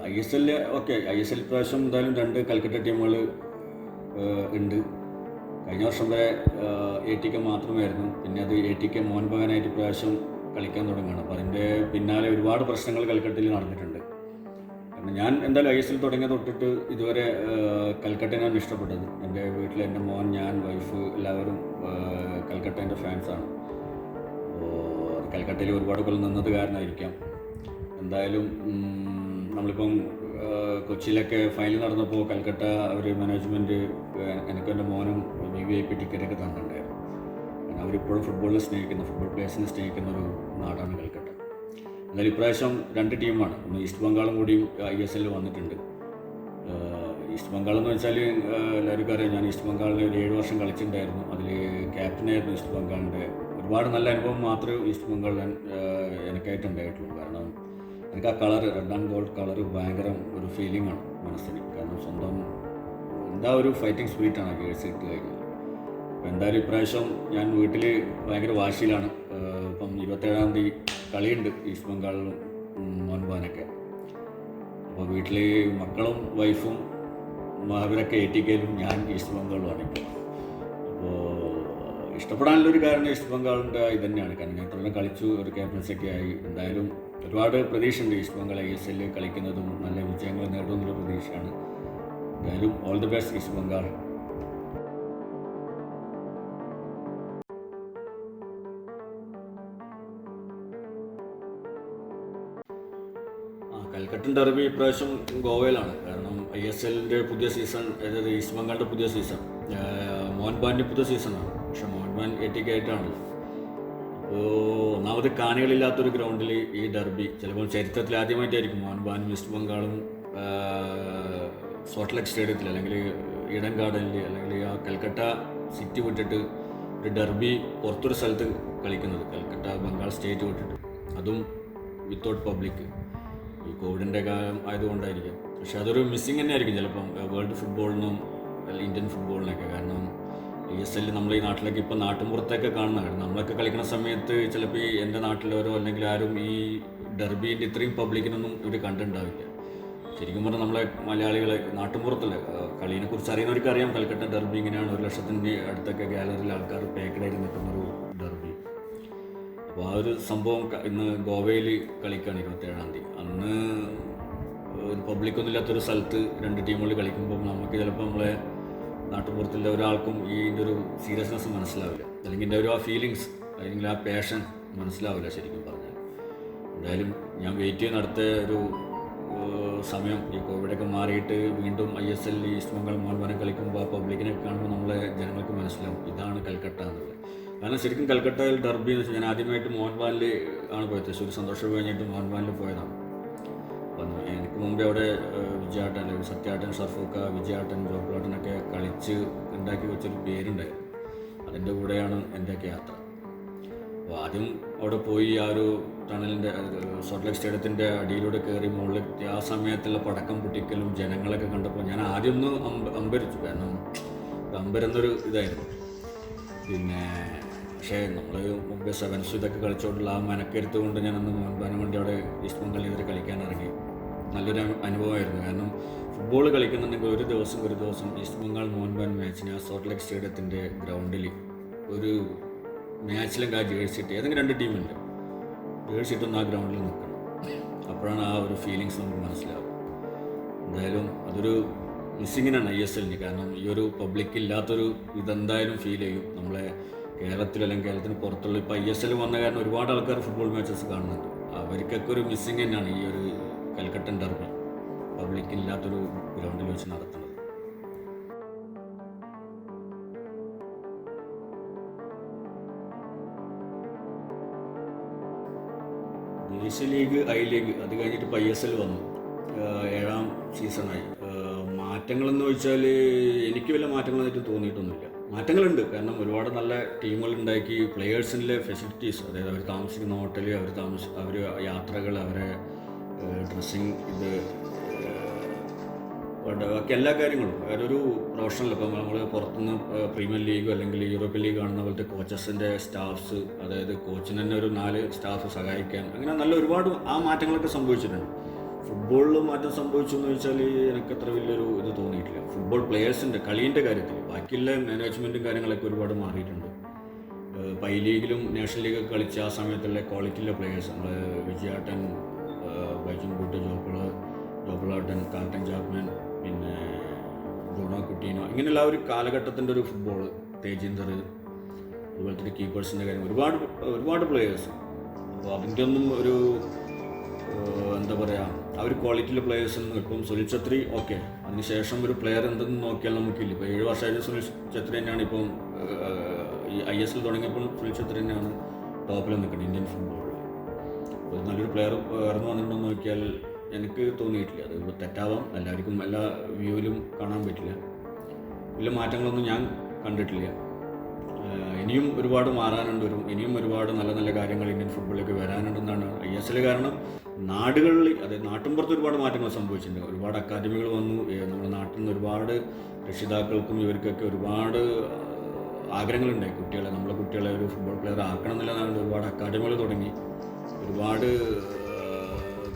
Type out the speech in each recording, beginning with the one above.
I S എല്ലിൽ okay, I S L പ്രാവശ്യം എന്തായാലും 2 കൽക്കട്ട ടീമുകൾ ഉണ്ട്. കഴിഞ്ഞ വർഷം വരെ എ ടി കെ മാത്രമായിരുന്നു. പിന്നെ അത് എ ടി കെ മോഹൻ ബഗാനായിട്ട് പ്രാവശ്യം കളിക്കാൻ തുടങ്ങുകയാണ്. അപ്പോൾ അതിൻ്റെ പിന്നാലെ ഒരുപാട് പ്രശ്നങ്ങൾ കൽക്കട്ടയിൽ നടന്നിട്ടുണ്ട്. കാരണം ഞാൻ എന്തായാലും ഐ എസ് എൽ തുടങ്ങിയ തൊട്ടിട്ട് ഇതുവരെ കൽക്കട്ടയാണ് ഇഷ്ടപ്പെട്ടത്. എൻ്റെ വീട്ടിൽ എൻ്റെ മോൻ, ഞാൻ, വൈഫ് എല്ലാവരും കൽക്കട്ടേൻ്റെ ഫാൻസാണ്. അപ്പോൾ കൽക്കട്ടയിൽ ഒരുപാട് കൊല്ലം നിന്നത് കാരണമായിരിക്കാം. എന്തായാലും നമ്മളിപ്പം കൊച്ചിയിലൊക്കെ ഫൈനൽ നടന്നപ്പോൾ കൽക്കട്ട അവർ മാനേജ്മെൻറ്റ് എനിക്കും എൻ്റെ മോനും VIP ടിക്കറ്റൊക്കെ തന്നിട്ടുണ്ടായിരുന്നു. കാരണം അവരിപ്പോഴും ഫുട്ബോളിനെ സ്നേഹിക്കുന്ന, ഫുട്ബോൾ പ്ലേയേഴ്സിനെ സ്നേഹിക്കുന്ന ഒരു നാടാണ് കൽക്കട്ട. എന്നാലും ഇപ്രാവശ്യം 2 ടീമാണ്. ഒന്ന് ഈസ്റ്റ് ബംഗാളും കൂടിയും ISL വന്നിട്ടുണ്ട്. ഈസ്റ്റ് ബംഗാൾ എന്ന് വെച്ചാൽ എല്ലാവർക്കും അറിയാം, ഞാൻ ഈസ്റ്റ് ബംഗാളിൽ ഒരു 7 വർഷം കളിച്ചിട്ടുണ്ടായിരുന്നു. അതിൽ ക്യാപ്റ്റനായിരുന്നു ഈസ്റ്റ് ബംഗാളിൻ്റെ. ഒരുപാട് നല്ല അനുഭവം മാത്രമേ ഈസ്റ്റ് ബംഗാളിൽ എനിക്കായിട്ടുണ്ടായിട്ടുള്ളൂ. കാരണം എനിക്ക് ആ colour, red and gold colour ഭയങ്കര ഒരു ഫീലിംഗ് ആണ് മനസ്സിന്. കാരണം സ്വന്തം എന്താ ഒരു ഫൈറ്റിംഗ് സ്പിരിറ്റാണ് ജേഴ്സി ഇട്ട് കഴിഞ്ഞാൽ. അപ്പോൾ എന്തായാലും ഇപ്രാവശ്യം ഞാൻ വീട്ടിൽ ഭയങ്കര വാശിയിലാണ്. ഇപ്പം 27-ാം തീയതി കളിയുണ്ട് ഈസ്റ്റ് ബംഗാളിലും മോഹൻ ബഗാനൊക്കെ. അപ്പോൾ വീട്ടിൽ മക്കളും വൈഫും അവരൊക്കെ എ ടി കെയിലും, ഞാൻ ഈസ്റ്റ് ബംഗാളുമാണ് ഇപ്പോൾ. അപ്പോൾ ഇഷ്ടപ്പെടാനുള്ളൊരു കാരണം ഈസ്റ്റ് ബംഗാളിൻ്റെ ഇത് തന്നെയാണ്. കാരണം ഞാൻ ഇത്രയും കളിച്ചു, ഒരു ക്യാപ്റ്റൻസൊക്കെ ആയി. എന്തായാലും ഒരുപാട് പ്രതീക്ഷയുണ്ട് ഈസ്റ്റ് ബംഗാൾ ISL കളിക്കുന്നതും നല്ല വിജയങ്ങൾ നേടുമെന്നുള്ള പ്രതീക്ഷയാണ്. എന്തായാലും all the best East Bengal. കൽക്കട്ടൻ ഡെർബി ഇപ്രാവശ്യം ഗോവയിലാണ്. കാരണം ISLൻ്റെ പുതിയ സീസൺ, അതായത് ഈസ്റ്റ് ബംഗാളിൻ്റെ പുതിയ സീസൺ, മോഹൻ ബഗാൻ്റെ പുതിയ സീസണാണ്. പക്ഷെ മോഹൻ ബഗാൻ AT K ആയിട്ടാണല്ലോ. അപ്പോൾ ഒന്നാമത് കാണികളില്ലാത്തൊരു ഗ്രൗണ്ടിൽ ഈ ഡെർബി ചിലപ്പോൾ ചരിത്രത്തിൽ ആദ്യമായിട്ടായിരിക്കും മോഹൻ ബഗാനും ഈസ്റ്റ് ബംഗാളും സോൾട്ട് ലേക്ക് സ്റ്റേഡിയത്തിൽ അല്ലെങ്കിൽ ഈഡൻ ഗാർഡനിൽ അല്ലെങ്കിൽ ആ കൽക്കട്ട സിറ്റി വിട്ടിട്ട് ഒരു ഡെർബി പുറത്തൊരു സ്ഥലത്ത് കളിക്കുന്നത്. കൽക്കട്ട ബംഗാൾ സ്റ്റേറ്റ് വിട്ടിട്ട്, അതും വിത്തൗട്ട് പബ്ലിക്. ഈ കോവിഡിൻ്റെ കാലം ആയതുകൊണ്ടായിരിക്കും. പക്ഷെ അതൊരു മിസ്സിങ് തന്നെയായിരിക്കും ചിലപ്പം വേൾഡ് ഫുട്ബോളിനും ഇന്ത്യൻ ഫുട്ബോളിനൊക്കെ. കാരണം ISL നമ്മൾ ഈ നാട്ടിലേക്ക് ഇപ്പോൾ നാട്ടുമ്പുറത്തൊക്കെ കാണുന്ന കാര്യം, നമ്മളൊക്കെ കളിക്കുന്ന സമയത്ത് ചിലപ്പോൾ ഈ എൻ്റെ നാട്ടിലവരോ അല്ലെങ്കിൽ ആരും ഈ ഡെർബീൻ്റെ ഇത്രയും പബ്ലിക്കിനൊന്നും ഇവർ കണ്ടിട്ടുണ്ടാവില്ല. ശരിക്കും പറഞ്ഞാൽ നമ്മളെ മലയാളികളെ നാട്ടുമ്പുറത്തല്ലേ കളീനെ കുറിച്ച് അറിയുന്നവർക്ക് അറിയാം കൽക്കട്ട ഡെർബി ഇങ്ങനെയാണ്. 1 ലക്ഷത്തിൻ്റെ അടുത്തൊക്കെ ഗാലറിയിൽ ആൾക്കാർ പാക്കഡായിട്ട് നിൽക്കുന്നൊരു ഡെർബി. അപ്പോൾ ആ ഒരു സംഭവം ഇന്ന് ഗോവയിൽ കളിക്കുകയാണ് 27-ാം തീയതി. അന്ന് ഒരു പബ്ലിക്കൊന്നും ഇല്ലാത്തൊരു സ്ഥലത്ത് 2 ടീമുകൾ കളിക്കുമ്പോൾ നമുക്ക് ചിലപ്പോൾ നമ്മളെ നാട്ടുപുറത്തുള്ള ഒരാൾക്കും ഇതിൻ്റെ ഒരു സീരിയസ്നെസ് മനസ്സിലാവില്ല, അല്ലെങ്കിൽ ഇതിൻ്റെ ഒരു ആ ഫീലിങ്സ് അല്ലെങ്കിൽ ആ പാഷൻ മനസ്സിലാവില്ല ശരിക്കും പറഞ്ഞാൽ. എന്തായാലും ഞാൻ വെയിറ്റ് ചെയ്യുന്ന അടുത്ത ഒരു സമയം ഈ കോവിഡൊക്കെ മാറിയിട്ട് വീണ്ടും ISL ഈസ്റ്റ് ബംഗാൾ മോഹൻ ബഗാൻ കളിക്കുമ്പോൾ ആ പബ്ലിക്കിനെ കാണുമ്പോൾ നമ്മളെ ജനങ്ങൾക്ക് മനസ്സിലാവും ഇതാണ് കൽക്കട്ട എന്നുള്ളത്. കാരണം ശരിക്കും കൽക്കട്ടയിൽ ഡെർബി എന്ന് വെച്ചാൽ ഞാൻ ആദ്യമായിട്ട് മോഹൻ ബഗാനിൽ ആണ് പോയത്. തൃശ്ശൂർ സന്തോഷം കഴിഞ്ഞിട്ട് മോഹൻ ബഗാനിൽ പോയതാണ്. അപ്പം എനിക്ക് മുമ്പേ അവിടെ വിജയാട്ടൻ, സത്യാട്ടൻ, ഷർഫൂക്ക, വിജയാട്ടൻ, ജോപ്പിളാട്ടനൊക്കെ കളിച്ച് ഉണ്ടാക്കി വെച്ചൊരു പേരുണ്ടായിരുന്നു. അതിൻ്റെ കൂടെയാണ് എൻ്റെയൊക്കെ യാത്ര. അപ്പോൾ ആദ്യം അവിടെ പോയി ആ ഒരു ടണലിൻ്റെ സോൾട്ട് ലേക്ക് സ്റ്റേഡിയത്തിൻ്റെ അടിയിലൂടെ കയറി മുകളിൽ ആ സമയത്തുള്ള പടക്കം പൊട്ടിക്കലും ജനങ്ങളൊക്കെ കണ്ടപ്പോൾ ഞാൻ ആദ്യം ഒന്ന് അമ്പരിച്ചു. കാരണം അമ്പരന്നൊരു ഇതായിരുന്നു. പിന്നെ പക്ഷേ നമ്മൾ മുമ്പേ സെവൻസ് ഇതൊക്കെ കളിച്ചുകൊണ്ടുള്ള ആ മനക്കരുത്ത് കൊണ്ട് ഞാനന്ന് മോഹൻ ബഗാന് വേണ്ടി അവിടെ ഈസ്റ്റ് ബംഗാളിനെതിരെ കളിക്കാൻ ഇറങ്ങി. നല്ലൊരു അനുഭവമായിരുന്നു. കാരണം ഫുട്ബോൾ കളിക്കുന്നുണ്ടെങ്കിൽ ഒരു ദിവസം ഈസ്റ്റ് ബംഗാൾ മോഹൻ ബഗാൻ മാച്ചിന് ആ സോൾട്ട് ലേക്ക് സ്റ്റേഡിയത്തിൻ്റെ ഗ്രൗണ്ടിൽ ഒരു മാച്ചിലും ആ ജേഴ്സി ഇട്ട് ഏതെങ്കിലും 2 ടീമുണ്ട്, ജേഴ്സി ഇട്ടൊന്ന് ആ ഗ്രൗണ്ടിൽ നിൽക്കണം. അപ്പോഴാണ് ആ ഒരു ഫീലിങ്സ് നമുക്ക് മനസ്സിലാവും. എന്തായാലും അതൊരു മിസ്സിങ്ങിനാണ് ISLന്. കാരണം ഈ ഒരു പബ്ലിക് ഇല്ലാത്തൊരു ഇതെന്തായാലും ഫീൽ ചെയ്യും നമ്മളെ കേരളത്തിൽ അല്ലെങ്കിൽ കേരളത്തിന് പുറത്തുള്ള. ഇപ്പോൾ ISL വന്ന കാരണം ഒരുപാട് ആൾക്കാർ ഫുട്ബോൾ മാച്ചസ് കാണുന്നുണ്ട്. അവർക്കൊക്കെ ഒരു മിസ്സിങ് തന്നെയാണ് ഈ ഒരു കൽക്കട്ടൻ ഡെർബി പബ്ലിക് ഇല്ലാത്തൊരു ഗ്രൗണ്ടിൽ വെച്ച് നടത്തുന്നത്. ദേശീയ ലീഗ്, I ലീഗ്, അത് കഴിഞ്ഞിട്ട് ഇപ്പോൾ ISL വന്നു. 7-ാം സീസണായി. മാറ്റങ്ങളെന്ന് ചോദിച്ചാൽ എനിക്ക് വല്ല മാറ്റങ്ങളായിട്ട് തോന്നിയിട്ടൊന്നുമില്ല. മാറ്റങ്ങളുണ്ട്. കാരണം ഒരുപാട് നല്ല ടീമുകൾ ഉണ്ടാക്കി. പ്ലെയേഴ്സിൻ്റെ ഫെസിലിറ്റീസ്, അതായത് അവർ താമസിക്കുന്ന ഹോട്ടൽ, അവർ യാത്രകൾ, അവരെ ഡ്രസ്സിങ്, ഇത് ബാക്കി എല്ലാ കാര്യങ്ങളും അവരൊരു പ്രൊഫഷണൽ. ഇപ്പം നമ്മൾ പുറത്തുനിന്ന് പ്രീമിയർ ലീഗോ അല്ലെങ്കിൽ യൂറോപ്യൻ ലീഗ് കാണുന്ന പോലത്തെ കോച്ചസിൻ്റെ സ്റ്റാഫ്സ്, അതായത് കോച്ചിന് തന്നെ ഒരു 4 സ്റ്റാഫ് സഹായിക്കാൻ, അങ്ങനെ നല്ല ഒരുപാട് ആ മാറ്റങ്ങളൊക്കെ സംഭവിച്ചിട്ടുണ്ട്. ഫുട്ബോളിൽ മാറ്റം സംഭവിച്ചു എന്ന് വെച്ചാൽ എനിക്ക് അത്ര വലിയൊരു ഇത് തോന്നിയിട്ടില്ല. ഫുട്ബോൾ പ്ലെയേഴ്സിൻ്റെ കളീൻ്റെ കാര്യത്തിൽ ബാക്കിയുള്ള മാനേജ്മെൻറ്റും കാര്യങ്ങളൊക്കെ ഒരുപാട് മാറിയിട്ടുണ്ട്. ഐ ലീഗിലും നാഷണൽ ലീഗൊക്കെ കളിച്ച ആ സമയത്തുള്ള ക്വാളിറ്റിയുള്ള പ്ലെയേഴ്സ്, നമ്മൾ വിജയാട്ടൻ, ബൈജൻ ബൂട്ട്, ജോബിളാട്ടൻ, കാർട്ടൻ ജാക്മാൻ, പിന്നെ ജോണോ കുട്ടീനോ, ഇങ്ങനെയുള്ള ഒരു കാലഘട്ടത്തിൻ്റെ ഒരു ഫുട്ബോൾ, തേജീന്ദർ, അതുപോലത്തെ കീപ്പേഴ്സിൻ്റെ കാര്യം, ഒരുപാട് പ്ലെയേഴ്സ്. അപ്പോൾ അതിൻ്റെ ഒന്നും ഒരു എന്താ പറയുക, ആ ഒരു ക്വാളിറ്റിയിലെ പ്ലെയേഴ്സൊന്നും ഇപ്പം സുനിൽ ഛത്രി ഓക്കെ, അതിനുശേഷം ഒരു പ്ലെയർ എന്തെന്ന് നോക്കിയാൽ നമുക്കില്ല. ഇപ്പോൾ 7 വർഷമായിട്ട് സുനിൽ ഛത്രി തന്നെയാണ് ഇപ്പം ഈ ISL തുടങ്ങിയപ്പോൾ സുനിൽ ഛത്രി തന്നെയാണ് ടോപ്പിൽ നിൽക്കുന്നത് ഇന്ത്യൻ ഫുട്ബോളിൽ. അപ്പോൾ നല്ലൊരു പ്ലെയർ വേർന്ന് വന്നിട്ടുണ്ടോ നോക്കിയാൽ എനിക്ക് തോന്നിയിട്ടില്ല. അത് തെറ്റാവാം, എല്ലാവർക്കും എല്ലാ വ്യൂവിലും കാണാൻ പറ്റില്ല. വലിയ മാറ്റങ്ങളൊന്നും ഞാൻ കണ്ടിട്ടില്ല. ഇനിയും ഒരുപാട് മാറാനുണ്ട്, ഇനിയും ഒരുപാട് നല്ല നല്ല കാര്യങ്ങൾ ഇന്ത്യൻ ഫുട്ബോളിലേക്ക് വരാനുണ്ടെന്നാണ് ISL. കാരണം നാടുകളിൽ, അതായത് നാട്ടിൻപുറത്ത് ഒരുപാട് മാറ്റങ്ങൾ സംഭവിച്ചിട്ടുണ്ട്. ഒരുപാട് അക്കാദമികൾ വന്നു. നമ്മുടെ നാട്ടിൽ നിന്ന് ഒരുപാട് രക്ഷിതാക്കൾക്കും ഇവർക്കൊക്കെ ഒരുപാട് ആഗ്രഹങ്ങളുണ്ടായി. നമ്മളെ കുട്ടികളെ ഒരു ഫുട്ബോൾ പ്ലെയർ ആക്കണം എന്നുള്ളതാണ്. ഒരുപാട് അക്കാദമികൾ തുടങ്ങി, ഒരുപാട്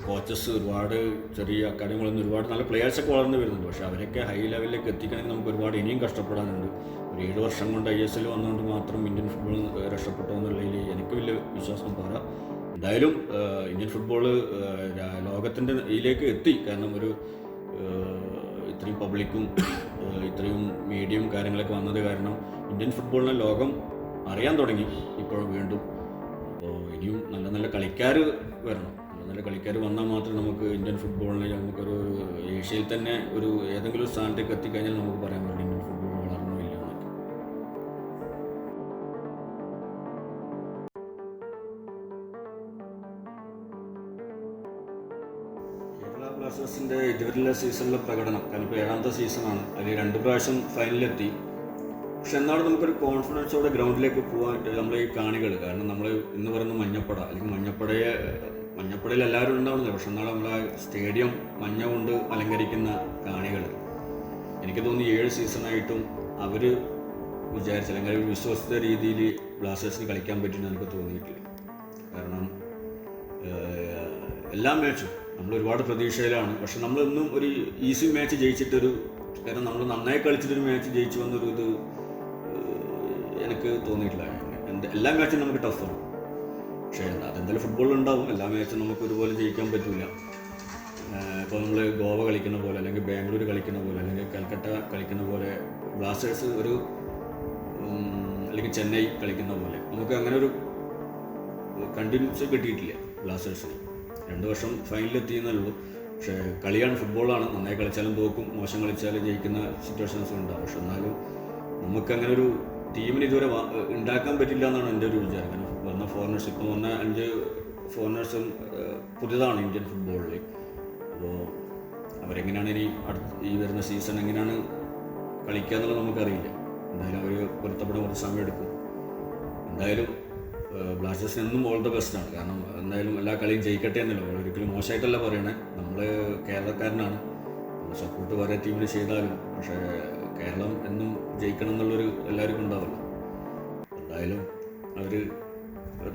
കോച്ചസ്, ഒരുപാട് ചെറിയ അക്കാദമികളിൽ നിന്ന് ഒരുപാട് നല്ല പ്ലെയേഴ്സൊക്കെ വളർന്നു വരുന്നുണ്ട്. പക്ഷേ അവരൊക്കെ ഹൈ ലെവലിലേക്ക് എത്തിക്കണമെങ്കിൽ നമുക്ക് ഒരുപാട് ഇനിയും കഷ്ടപ്പെടാനുണ്ട്. ഒരു 7 വർഷം കൊണ്ട് ISL വന്നുകൊണ്ട് മാത്രം ഇന്ത്യൻ ഫുട്ബോൾ രക്ഷപ്പെട്ടു എന്നുള്ളതിൽ എനിക്ക് വലിയ വിശ്വാസം പോരാ. എന്തായാലും ഇന്ത്യൻ ഫുട്ബോൾ ലോകത്തിൻ്റെ ഇതിലേക്ക് എത്തി. കാരണം ഇത്രയും പബ്ലിക്കും ഇത്രയും മീഡിയയും കാര്യങ്ങളൊക്കെ വന്നത് കാരണം ഇന്ത്യൻ ഫുട്ബോളിനെ ലോകം അറിയാൻ തുടങ്ങി ഇപ്പോഴും വീണ്ടും. അപ്പോൾ ഇനിയും നല്ല നല്ല കളിക്കാർ വരണം. നല്ല കളിക്കാർ വന്നാൽ മാത്രമേ നമുക്ക് ഇന്ത്യൻ ഫുട്ബോളിനെ നമുക്കൊരു ഏഷ്യയിൽ തന്നെ ഒരു ഏതെങ്കിലും സ്ഥാനത്തേക്ക് എത്തിക്കഴിഞ്ഞാൽ നമുക്ക് പറയാൻ പറ്റും ഇന്ത്യൻ ഫുട്ബോൾ വളർന്നോ ഇല്ല എന്നൊക്കെ. കേരള ബ്ലാസ്റ്റേഴ്സിൻ്റെ ഇതുവരെയുള്ള സീസണിലെ പ്രകടനം, കാരണം ഇപ്പോൾ 7ാമത്തെ സീസണാണ്, അതിൽ 2 പ്രാവശ്യം ഫൈനലിലെത്തി. പക്ഷെ എന്നാലും നമുക്കൊരു കോൺഫിഡൻസോടെ ഗ്രൗണ്ടിലേക്ക് പോകാൻ നമ്മളെ ഈ കാണികൾ, കാരണം നമ്മൾ ഇന്ന് പറയുന്ന മഞ്ഞപ്പട, അല്ലെങ്കിൽ മഞ്ഞപ്പടയിൽ എല്ലാവരും ഉണ്ടാവുന്നില്ല, പക്ഷെ എന്നാലും നമ്മളെ സ്റ്റേഡിയം മഞ്ഞ കൊണ്ട് അലങ്കരിക്കുന്ന കാണികൾ, എനിക്ക് തോന്നി 7 സീസണായിട്ടും അവർ വിചാരിച്ച അല്ലെങ്കിൽ വിശ്വസിച്ച രീതിയിൽ ബ്ലാസ്റ്റേഴ്സിന് കളിക്കാൻ പറ്റുമെന്ന് എനിക്ക് തോന്നിയിട്ടില്ല. കാരണം എല്ലാ മാച്ചും നമ്മൾ ഒരുപാട് പ്രതീക്ഷയിലാണ്. പക്ഷെ നമ്മളൊന്നും ഒരു ഈസി മാച്ച് ജയിച്ചിട്ടൊരു, കാരണം നമ്മൾ നന്നായി കളിച്ചിട്ടൊരു മാച്ച് ജയിച്ചു വന്നൊരു ഇത് എനിക്ക് തോന്നിയിട്ടില്ല. എല്ലാ മാച്ചും നമുക്ക് ടഫാണ്. പക്ഷേ അതെന്തായാലും ഫുട്ബോളിൽ ഉണ്ടാവും. എല്ലാ മാച്ചും നമുക്ക് ഒരുപോലെ ജയിക്കാൻ പറ്റില്ല. ഇപ്പോൾ നമ്മൾ ഗോവ കളിക്കുന്ന പോലെ, അല്ലെങ്കിൽ ബാംഗ്ലൂർ കളിക്കുന്ന പോലെ, അല്ലെങ്കിൽ കൽക്കട്ട കളിക്കുന്ന പോലെ, ബ്ലാസ്റ്റേഴ്സ് അല്ലെങ്കിൽ ചെന്നൈ കളിക്കുന്ന പോലെ നമുക്ക് അങ്ങനെ ഒരു കണ്ടിന്യൂസ് കിട്ടിയിട്ടില്ല ബ്ലാസ്റ്റേഴ്സിന്. 2 വർഷം ഫൈനലിലെത്തിയെന്നുള്ളൂ. പക്ഷേ കളിയാണ്, ഫുട്ബോളാണ്. നന്നായി കളിച്ചാലും തോക്കും, മോശം കളിച്ചാലും ജയിക്കുന്ന സിറ്റുവേഷൻസ് ഉണ്ടാവും. പക്ഷെ എന്നാലും നമുക്കങ്ങനെ ഒരു ടീമിന് ഇതുവരെ ഉണ്ടാക്കാൻ പറ്റില്ല എന്നാണ് എൻ്റെ ഒരു വിചാരം. കാരണം വന്ന ഫോറിനേഴ്സ്, ഇപ്പം വന്ന 5 ഫോറിനേഴ്സും പുതിയതാണ് ഇന്ത്യൻ ഫുട്ബോളിൽ. അപ്പോൾ അവരെങ്ങനെയാണ് ഈ വരുന്ന സീസൺ എങ്ങനെയാണ് കളിക്കുക എന്നുള്ളത് നമുക്കറിയില്ല. എന്തായാലും അവർ പൊരുത്തപ്പെടാൻ കുറച്ച് സമയം എടുക്കും. എന്തായാലും ബ്ലാസ്റ്റേഴ്സിന് എന്നും ഓൾ ദ ബെസ്റ്റാണ്. കാരണം എന്തായാലും എല്ലാ കളിയും ജയിക്കട്ടെ എന്നല്ല, ഒരിക്കലും മോശമായിട്ടല്ല പറയണേ. നമ്മൾ കേരളക്കാരനാണ്, നമ്മൾ സപ്പോർട്ട് വേറെ ടീമിന് ചെയ്താലും പക്ഷേ കേരളം എന്നും ജയിക്കണം എന്നുള്ളൊരു എല്ലാവർക്കും ഉണ്ടാവുമല്ലോ. എന്തായാലും അവർ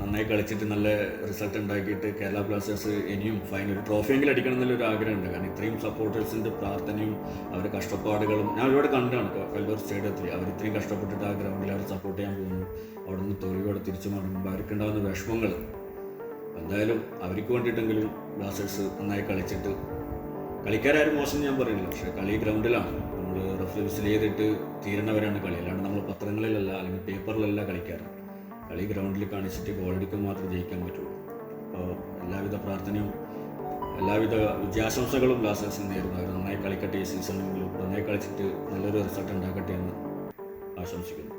നന്നായി കളിച്ചിട്ട് നല്ല റിസൾട്ട് ഉണ്ടാക്കിയിട്ട് കേരള ബ്ലാസ്റ്റേഴ്സ് ഇനിയും ഒരു ട്രോഫിയെങ്കിലും അടിക്കണം എന്നുള്ളൊരു ആഗ്രഹമുണ്ട്. കാരണം ഇത്രയും സപ്പോർട്ടേഴ്സിൻ്റെ പ്രാർത്ഥനയും അവരുടെ കഷ്ടപ്പാടുകളും ഞാൻ ഒരുപാട് കണ്ടാണ്. കല്ലൂർ സ്റ്റേഡിയത്തിൽ അവർ ഇത്രയും കഷ്ടപ്പെട്ടിട്ട് ആ ഗ്രൗണ്ടിൽ അവർ സപ്പോർട്ട് ചെയ്യാൻ പോകുന്നു. അവിടെ നിന്ന് തോൽവിയോടെ തിരിച്ചു മടങ്ങുമ്പോൾ അവർക്കുണ്ടാകുന്ന വിഷമങ്ങൾ, എന്തായാലും അവർക്ക് വേണ്ടിയിട്ടെങ്കിലും ബ്ലാസ്റ്റേഴ്സ് നന്നായി കളിച്ചിട്ട്, കളിക്കാരും മോശം ഞാൻ പറയുന്നില്ല, പക്ഷേ കളി ഗ്രൗണ്ടിലാണ്. നമ്മൾ റഫറി വിസിൽ ചെയ്തിട്ട് തീരണവരാണ് കളി, അല്ലാണ്ട് നമ്മൾ പത്രങ്ങളിലല്ല അല്ലെങ്കിൽ പേപ്പറിലല്ല കളിക്കാറ്. കളി ഗ്രൗണ്ടിൽ കാണിച്ചിട്ട് ഗോളടിക്കാൻ മാത്രമേ ജയിക്കാൻ പറ്റുള്ളൂ. അപ്പോൾ എല്ലാവിധ പ്രാർത്ഥനയും എല്ലാവിധ വിജയാശംസകളും ബ്ലാസ്റ്റേഴ്സിന് നേരുന്നു. അവർ നന്നായി കളിക്കട്ടെ, ഈ സീസണെങ്കിലും നന്നായി കളിച്ചിട്ട് നല്ലൊരു റിസൾട്ട് ഉണ്ടാക്കട്ടെ എന്ന് ആശംസിക്കുന്നു.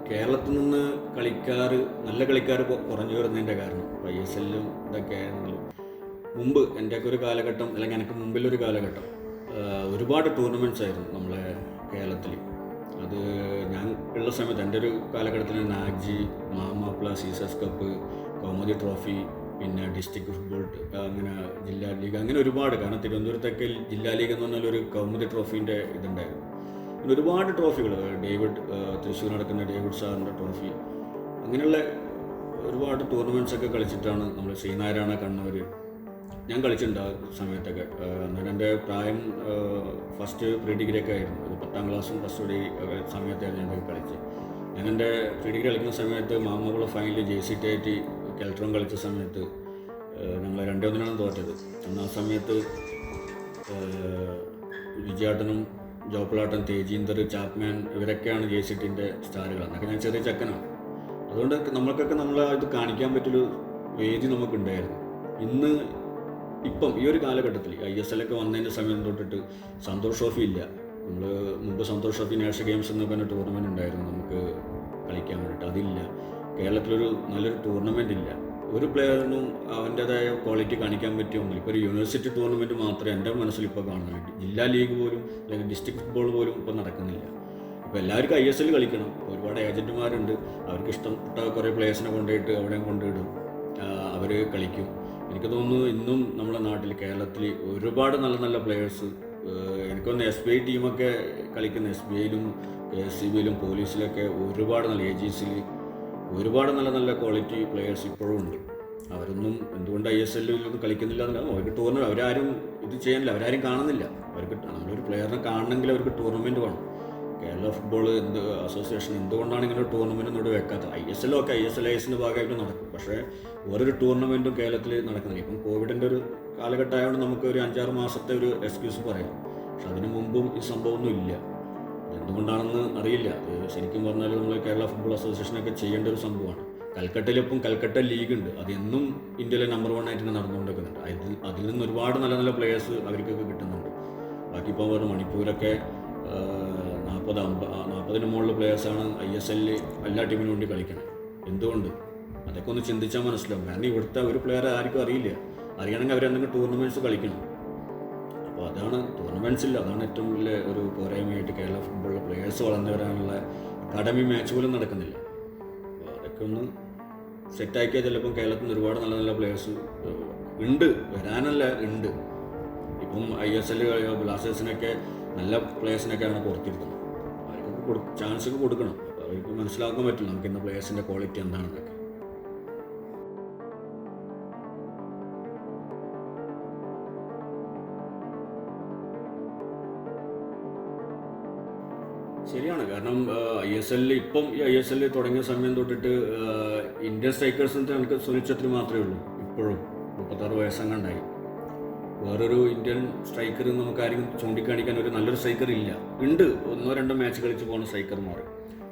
കേരളത്തിൽ നിന്ന് നല്ല കളിക്കാർ കുറഞ്ഞു വരുന്നതിൻ്റെ കാരണം ISL-ലും ഇതൊക്കെ ആണെങ്കിലും മുമ്പ് എൻ്റെയൊക്കെ ഒരു കാലഘട്ടം, അല്ലെങ്കിൽ എനിക്ക് മുമ്പിലൊരു കാലഘട്ടം ഒരുപാട് ടൂർണമെൻറ്റ്സ് ആയിരുന്നു നമ്മളെ കേരളത്തിൽ. അത് ഞാൻ ഉള്ള സമയത്ത് എൻ്റെ ഒരു കാലഘട്ടത്തിൽ Nagji, മാമാപ്ല, Caesar's cup, Kaumudi trophy, പിന്നെ ഡിസ്ട്രിക്ട് ഫുട്ബോൾ, അങ്ങനെ ജില്ലാ ലീഗ്, അങ്ങനെ ഒരുപാട്. കാരണം തിരുവനന്തപുരത്തൊക്കെ ജില്ലാ ലീഗ് എന്ന് പറഞ്ഞാൽ ഒരു കൗമുദി ട്രോഫീൻ്റെ ഇതുണ്ടായിരുന്നു. ഒരുപാട് ട്രോഫികൾ, തൃശ്ശൂർ നടക്കുന്ന ഡേവിഡ് സാറിൻ്റെ ട്രോഫി, അങ്ങനെയുള്ള ഒരുപാട് ടൂർണമെൻറ്റ്സൊക്കെ കളിച്ചിട്ടാണ് നമ്മൾ ശ്രീനാരായണ കണ്ണൂർ ഞാൻ കളിച്ചിട്ടുണ്ട് ആ സമയത്തൊക്കെ. അന്നേരം എൻ്റെ പ്രായം ഫസ്റ്റ് പ്രീ ഡിഗ്രി ഒക്കെ ആയിരുന്നു. ഒരു 10ാം ക്ലാസ്സും ഫസ്റ്റ് ഡിഗ്രി സമയത്തായിരുന്നു ഞാനൊക്കെ കളിച്ചത്. ഞാൻ എൻ്റെ പ്രീ ഡിഗ്രി കളിക്കുന്ന സമയത്ത് മാമകുളം ഫൈനലിൽ JCT കെൽട്രോൺ കളിച്ച സമയത്ത് ഞങ്ങൾ 2-1 തോറ്റത്. അന്ന് ആ സമയത്ത് വിജയാട്ടനും ജോപ്പിളാട്ടൻ, തേജീന്ദർ, ചാപ്മാൻ ഇവരൊക്കെയാണ് JCTൻ്റെ സ്റ്റാറുകൾ. അന്നൊക്കെ ഞാൻ ചെറിയ ചെക്കനാണ്. അതുകൊണ്ട് നമ്മൾക്കൊക്കെ ഇത് കാണിക്കാൻ പറ്റിയൊരു വേദി നമുക്കുണ്ടായിരുന്നു. ഇപ്പം ഈ ഒരു കാലഘട്ടത്തിൽ ISL ഒക്കെ വന്നതിൻ്റെ സമയം തൊട്ടിട്ട് സന്തോഷ് ട്രോഫി ഇല്ല. നമ്മൾ മുമ്പ് സന്തോഷ് ട്രോഫി നാഷണൽ ഗെയിംസ് എന്ന് പറഞ്ഞ ടൂർണമെൻറ്റ് ഉണ്ടായിരുന്നു നമുക്ക് കളിക്കാൻ വേണ്ടിയിട്ട്. അതില്ല. കേരളത്തിലൊരു നല്ലൊരു ടൂർണമെൻ്റ് ഇല്ല. ഒരു പ്ലെയറിനും അവൻ്റേതായ ക്വാളിറ്റി കാണിക്കാൻ പറ്റിയൊന്നുമില്ല. ഇപ്പോൾ ഒരു യൂണിവേഴ്സിറ്റി ടൂർണമെൻറ്റ് മാത്രമേ എൻ്റെ മനസ്സിൽ ഇപ്പോൾ കാണുന്നുണ്ട്. ജില്ലാ ലീഗ് പോലും അല്ലെങ്കിൽ ഡിസ്ട്രിക്ട് ഫുട്ബോൾ പോലും ഇപ്പോൾ നടക്കുന്നില്ല. ഇപ്പോൾ എല്ലാവർക്കും ISL കളിക്കണം. ഒരുപാട് ഏജൻറ്റുമാരുണ്ട്. അവർക്ക് ഇഷ്ടപ്പെട്ട കുറേ പ്ലേയേഴ്സിനെ കൊണ്ടുപോയിട്ട് അവിടെയും കൊണ്ടുവിടും. അവർ കളിക്കും. എനിക്ക് തോന്നുന്നു ഇന്നും നമ്മുടെ നാട്ടിൽ കേരളത്തിൽ ഒരുപാട് നല്ല നല്ല പ്ലെയേഴ്സ്, എനിക്കൊന്ന് SBI ടീമൊക്കെ കളിക്കുന്ന SBIയിലും KSCBയിലും പോലീസിലൊക്കെ ഒരുപാട് നല്ല AGCയിൽ ഒരുപാട് നല്ല നല്ല ക്വാളിറ്റി പ്ലെയേഴ്സ് ഇപ്പോഴും ഉണ്ട്. അവരൊന്നും എന്തുകൊണ്ട് ISLയിലൊന്നും കളിക്കുന്നില്ല എന്നല്ല. അവർക്ക് ടൂർണമെൻറ്റ് അവരാരും ഇത് ചെയ്യാനില്ല, അവരാരും കാണുന്നില്ല. അവർക്ക് നമ്മളൊരു പ്ലെയറിനെ കാണണമെങ്കിൽ അവർക്ക് ടൂർണമെൻറ്റ് വേണം. കേരള ഫുട്ബോൾ അസോസിയേഷൻ എന്തുകൊണ്ടാണ് ഇങ്ങനെ ഒരു ടൂർണമെൻറ്റ് ഇവിടെ വെക്കാത്തത്? ISL ഒക്കെ ISLന്റെ ഭാഗമായിട്ട് നടക്കും. പക്ഷേ വേറൊരു ടൂർണമെൻറ്റും കേരളത്തിൽ നടക്കുന്നില്ല. ഇപ്പം കോവിഡിൻ്റെ ഒരു കാലഘട്ടമായതുകൊണ്ട് നമുക്ക് ഒരു 5-6 മാസത്തെ ഒരു എക്സ്ക്യൂസ് പറയാം. പക്ഷെ അതിന് മുമ്പും ഈ സംഭവമൊന്നും ഇല്ല. എന്തുകൊണ്ടാണെന്ന് അറിയില്ല. ശരിക്കും പറഞ്ഞാൽ നമ്മൾ കേരള ഫുട്ബോൾ അസോസിയേഷനൊക്കെ ചെയ്യേണ്ട ഒരു സംഭവമാണ്. കൽക്കട്ടയിലിപ്പം കൽക്കട്ട ലീഗ് ഉണ്ട്. അതെന്നും ഇന്ത്യയിലെ നമ്പർ 1 ആയിട്ട് നടന്നുകൊണ്ടിരിക്കുന്നുണ്ട്. അതിൽ നിന്ന് ഒരുപാട് നല്ല നല്ല പ്ലെയേഴ്സ് അവർക്കൊക്കെ കിട്ടുന്നുണ്ട്. ബാക്കി ഇപ്പോൾ പറഞ്ഞ മണിപ്പൂരൊക്കെ 40-50 മുകളിൽ പ്ലെയേഴ്സാണ് ISLൽ എല്ലാ ടീമിനും വേണ്ടി കളിക്കണം. എന്തുകൊണ്ട്? അതൊക്കെ ഒന്ന് ചിന്തിച്ചാൽ മനസ്സിലാവും. കാരണം ഇവിടുത്തെ ഒരു പ്ലെയർ ആർക്കും അറിയില്ല. അറിയണമെങ്കിൽ അവരെന്തെങ്കിലും ടൂർണമെൻറ്റ്സ് കളിക്കണം. അപ്പോൾ അതാണ് ടൂർണമെൻറ്റ്സ് ഇല്ല. അതാണ് ഏറ്റവും വലിയ ഒരു പോരായ്മയായിട്ട് കേരള ഫുട്ബോളിലെ പ്ലെയേഴ്സ് വളർന്നു വരാനുള്ള അക്കാഡമി മാച്ച് പോലും നടക്കുന്നില്ല. അപ്പോൾ അതൊക്കെ ഒന്ന് സെറ്റാക്കിയാൽ ചിലപ്പം കേരളത്തിൽ നിന്ന് ഒരുപാട് നല്ല നല്ല പ്ലെയേഴ്സ് ഉണ്ട്, വരാനല്ല ഉണ്ട്. ഇപ്പം ISL ബ്ലാസ്റ്റേഴ്സിനൊക്കെ നല്ല പ്ലെയേഴ്സിനൊക്കെയാണ് പുറത്തിരുത്തുന്നത്. അവർക്കൊക്കെ ചാൻസൊക്കെ കൊടുക്കണം. അപ്പോൾ അവർക്ക് മനസ്സിലാക്കാൻ പറ്റില്ല നമുക്ക് ഇന്ന പ്ലെയേഴ്സിൻ്റെ ക്വാളിറ്റി എന്താണെന്നൊക്കെ. ശരിയാണ്. കാരണം ഇപ്പം ISL തുടങ്ങിയ സമയം തൊട്ടിട്ട് ഇന്ത്യൻ സ്ട്രൈക്കേഴ്സിന് എനിക്ക് സുനിൽ ഛത്രി മാത്രമേ ഉള്ളൂ. ഇപ്പോഴും 36 വയസ്സങ്ങാണ്ടായി. വേറൊരു ഇന്ത്യൻ സ്ട്രൈക്കർ നമുക്ക് ആരെങ്കിലും ചൂണ്ടിക്കാണിക്കാൻ ഒരു നല്ലൊരു സ്ട്രൈക്കർ ഇല്ല. ഉണ്ട് 1-2 മാച്ച് കളിച്ച് പോകുന്ന സ്ട്രൈക്കർമാർ.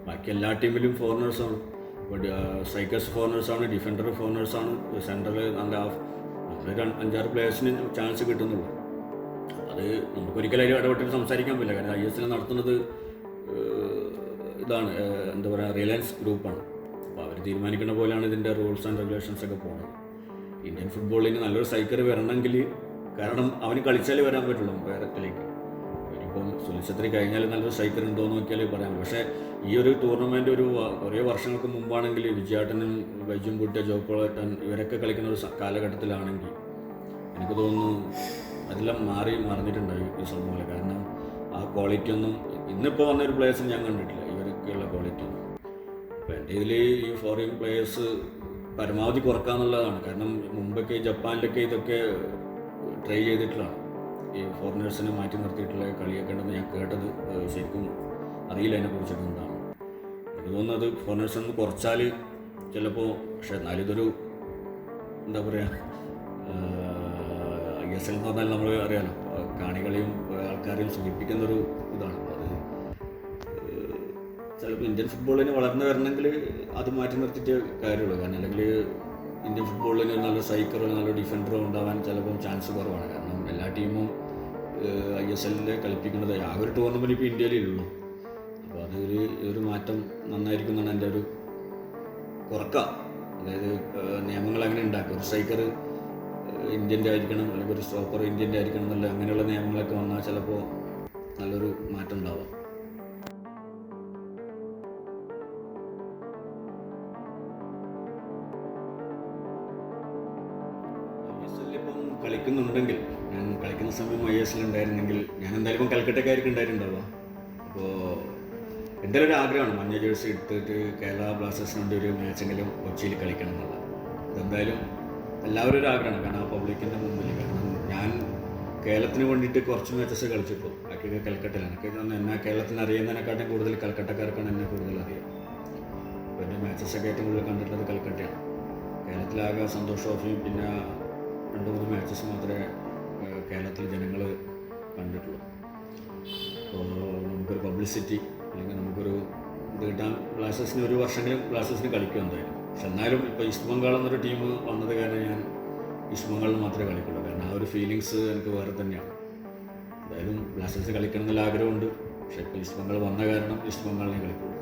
ബാക്കി എല്ലാ ടീമിലും ഫോറിനേഴ്സാണ്. ഇപ്പോൾ സ്ട്രൈക്കേഴ്സ് ഫോറിനേഴ്സാണ്, ഡിഫൻഡർ ഫോറിനേഴ്സാണ്, സെൻട്രൽ നല്ല 5-6 പ്ലെയേഴ്സിന് ചാൻസ് കിട്ടുന്നുള്ളൂ. അത് നമുക്കൊരിക്കലും അതിൽ ഇടപെട്ടിട്ട് സംസാരിക്കാൻ പറ്റില്ല. കാരണം ISL നടത്തുന്നത് ഇതാണ്, എന്താ പറയുക, റിലയൻസ് ഗ്രൂപ്പാണ്. അപ്പോൾ അവർ തീരുമാനിക്കുന്ന പോലെയാണ് ഇതിൻ്റെ റൂൾസ് ആൻഡ് റെഗുലേഷൻസ് ഒക്കെ പോകുന്നത്. ഇന്ത്യൻ ഫുട്ബോളിന് നല്ലൊരു സ്ട്രൈക്കർ വരണമെങ്കിൽ, കാരണം അവന് കളിച്ചാലേ വരാൻ പറ്റുള്ളൂ വേറത്തിലേക്ക്. ഇനിയിപ്പം സുനിൽ ഛത്രി കഴിഞ്ഞാൽ നല്ലൊരു സ്ട്രൈക്കർ ഉണ്ടോ എന്ന് നോക്കിയാൽ പറയാം. പക്ഷേ ഈ ഒരു ടൂർണമെൻറ്റ് കുറേ വർഷങ്ങൾക്ക് മുമ്പാണെങ്കിൽ വിജയാട്ടനും ബൈജും പൂട്ടിയ ജോക്കോളേട്ടൻ ഇവരൊക്കെ കളിക്കുന്ന ഒരു കാലഘട്ടത്തിലാണെങ്കിൽ എനിക്ക് തോന്നുന്നു അതെല്ലാം മറിഞ്ഞിട്ടുണ്ടായി ഈ സംഭവങ്ങൾ. കാരണം ആ ക്വാളിറ്റി ഒന്നും ഇന്നിപ്പോൾ വന്നൊരു പ്ലേയേഴ്സും ഞാൻ കണ്ടിട്ടില്ല, ഇവരൊക്കെയുള്ള ക്വാളിറ്റി. അപ്പോൾ എൻ്റെ ഇതിൽ ഈ ഫോറിൻ പ്ലേയേഴ്സ് പരമാവധി കുറക്കാന്നുള്ളതാണ്. കാരണം മുമ്പൊക്കെ ജപ്പാനിലൊക്കെ ഇതൊക്കെ ട്രൈ ചെയ്തിട്ടുള്ളതാണ്. ഈ ഫോറിനേഴ്സിനെ മാറ്റി നിർത്തിയിട്ടുള്ള കളിയൊക്കെ ഉണ്ടെന്ന് ഞാൻ കേട്ടത്. ശരിക്കും അറിയില്ല അതിനെക്കുറിച്ചിട്ട് എന്താണ്. എനിക്ക് തോന്നുന്നത് ഫോറിനേഴ്സിന് കുറച്ചാൽ ചിലപ്പോൾ, പക്ഷേ എന്നാലും ഇതൊരു എന്താ പറയുക, ISL എന്ന് പറഞ്ഞാൽ നമ്മൾ അറിയാലോ, കാണികളെയും ആൾക്കാരെയും സൂചിപ്പിക്കുന്നൊരു ഇതാണ്. അത് ചിലപ്പോൾ ഇന്ത്യൻ ഫുട്ബോളിന് വളർന്നു വരണമെങ്കിൽ അത് മാറ്റി നിർത്തിയിട്ട് കാര്യമുള്ളൂ. കാരണം അല്ലെങ്കിൽ ഇന്ത്യൻ ഫുട്ബോളിന് നല്ല സ്ട്രൈക്കറോ നല്ല ഡിഫൻഡറോ ഉണ്ടാവാൻ ചിലപ്പം ചാൻസ് കുറവാണ്. കാരണം എല്ലാ ടീമും ISLൽ കളിപ്പിക്കുന്നത് ആ ഒരു ടൂർണമെൻറ്റ് ഇപ്പോൾ ഇന്ത്യയിലുള്ളൂ. അപ്പോൾ ഒരു മാറ്റം നന്നായിരിക്കും എന്നാണ് എൻ്റെ ഒരു കുറക്കാം. അതായത് നിയമങ്ങൾ അങ്ങനെ ഉണ്ടാക്കുക. ഒരു സ്ട്രൈക്കർ ഇന്ത്യൻ്റെ ആയിരിക്കണം, അല്ലെങ്കിൽ ഒരു സ്റ്റോപ്പർ ഇന്ത്യൻ്റെ ആയിരിക്കണം എന്നല്ല, അങ്ങനെയുള്ള നിയമങ്ങളൊക്കെ വന്നാൽ ചിലപ്പോൾ നല്ലൊരു മാറ്റം ഉണ്ടാവാം. ISL കളിക്കുന്നുണ്ടെങ്കിൽ, ഞാൻ കളിക്കുന്ന സമയം ISL ഉണ്ടായിരുന്നെങ്കിൽ ഞാൻ എന്തായാലും കൽക്കട്ടക്കാർക്ക് ഉണ്ടായിട്ടുണ്ടാവുക. അപ്പോൾ എൻ്റെ ഒരു ആഗ്രഹമാണ് മഞ്ഞ ജേഴ്സി എടുത്തിട്ട് കേരള ബ്ലാസ്റ്റേഴ്സിനുണ്ട് ഒരു മാച്ചെങ്കിലും കൊച്ചിയിൽ കളിക്കണം എന്നുള്ളത്. ഇതെന്തായാലും എല്ലാവരും ഒരു ആഗ്രഹമാണ്, കാരണം ആ പബ്ലിക്കിൻ്റെ മുമ്പിൽ. കാരണം ഞാൻ കേരളത്തിന് വേണ്ടിയിട്ട് കുറച്ച് മാച്ചസ് കളിച്ചിട്ടുള്ളൂ, ബാക്കിയൊക്കെ കൽക്കട്ടയിലാണ്. എനിക്ക് തോന്നുന്നു എന്നെ കേരളത്തിന് അറിയുന്നതിനെക്കാട്ടും കൂടുതൽ കൽക്കട്ടക്കാർക്കാണ് എന്നെ കൂടുതൽ അറിയാം. അപ്പോൾ എൻ്റെ മാച്ചസൊക്കെ ഏറ്റവും കൂടുതൽ കണ്ടിട്ടുള്ളത് കൽക്കട്ടയാണ്. കേരളത്തിലാകെ സന്തോഷ് ട്രോഫിയും പിന്നെ 2-3 മാച്ചസ് മാത്രമേ കേരളത്തിൽ ജനങ്ങൾ കണ്ടിട്ടുള്ളൂ. അപ്പോൾ നമുക്കൊരു പബ്ലിസിറ്റി അല്ലെങ്കിൽ നമുക്കൊരു ഇത് കിട്ടാൻ ബ്ലാസ്റ്റേഴ്സിന് ഒരു വർഷമെങ്കിലും ബ്ലാസ്റ്റേഴ്സിന് കളിക്കും എന്തായാലും. പക്ഷെ എന്നാലും ഇപ്പോൾ ഈസ്റ്റ് ബംഗാൾ എന്നൊരു ടീം വന്നത് കാരണം ഞാൻ ഈസ്റ്റ് ബംഗാളിൽ മാത്രമേ കളിക്കുള്ളൂ, കാരണം ആ ഒരു ഫീലിങ്സ് എനിക്ക് വേറെ തന്നെയാണ്. എന്തായാലും ബ്ലാസ്റ്റേഴ്സ് കളിക്കണം എന്നുള്ള ആഗ്രഹമുണ്ട്, പക്ഷേ ഇപ്പോൾ ഈസ്റ്റ് ബംഗാൾ വന്ന കാരണം ഈസ്റ്റ് ബംഗാളിനെ കളിക്കുള്ളൂ.